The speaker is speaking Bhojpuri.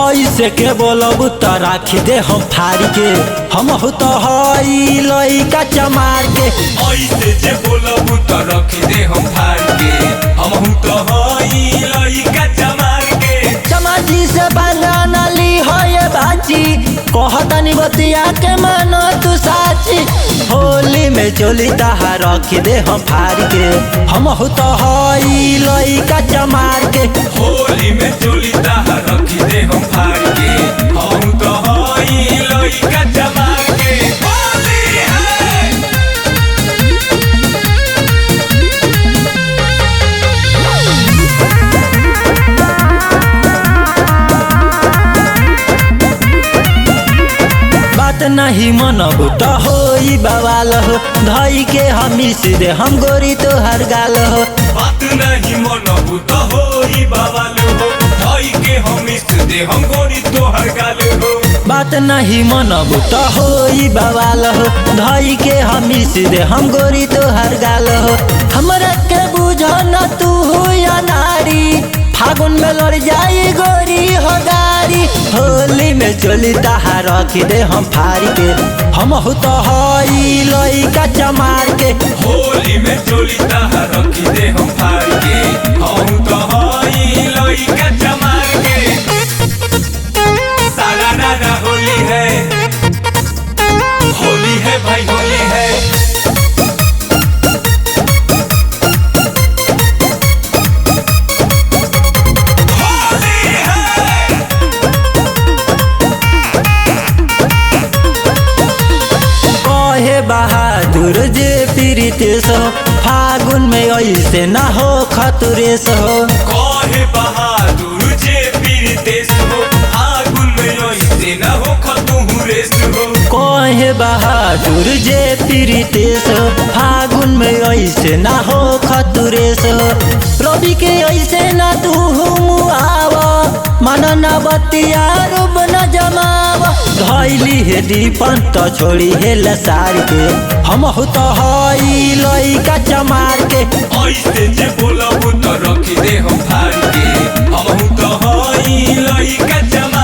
ऐसे के बोलब तो राखी दे हम फाड़ के। हम तो हई लइका चमार के। ऐसे जे बोलब तो राखी दे हम फाड़ के। हम तो हई लइका चमार के। चमाजी से बनाना ली हो ये बाची, कहतनी बतिया के मानो तू साची। होली में चोली तहा रखी दे हम फाड़ के। हम तो हई लइका चमार के। होली में चोली तहा रखी दे हम फाड़ के। हम तो हई लइका चमार के। होली है बात नहीं मनब तो होई बवाल हो। धई के हम सीधे हम गोरी तो हर गाल हो। बात नहीं मनब तो होई बवाल हो। धई के हम दे हम गोरी तो हर गाल हो। बात नहीं मनब तो होई बवाल हो। धई के हम सीधे हम गोरी तो हर गाल हो। हमरा के बुझो न तू या नारी, फागुन में लड़ जाई गोरी हो गारी। होली में चोली तहा रखी दे हम फाड़ के। हम तो हई लइका चमार के। होली में चोली तहा रखी दे हम फाड़ के। हम तो हई लइका चमार के। साला नाना होली है, होली है भाई होली है। बहादुर जे पीरितेश हो, फागुन में ऐसे न हो खतुरेश हो। कहे बहादुर जे पीरितेश हो, फागुन में ऐसे न हो खतुरेश हो। कहे बहादुर जे पीरितेश हो, फागुन में ऐसे न हो खतुरेश हो। रवि के ऐसे न तू मुआव, मन न बतिया रूप न जमाव। धैली हे दीपन तो छोड़ी हे लसार के। हम तो हई लइका चमार के। ऐसे जे बोलब तो रखी दे हम फाड़ के। हम तो हई लइका चमार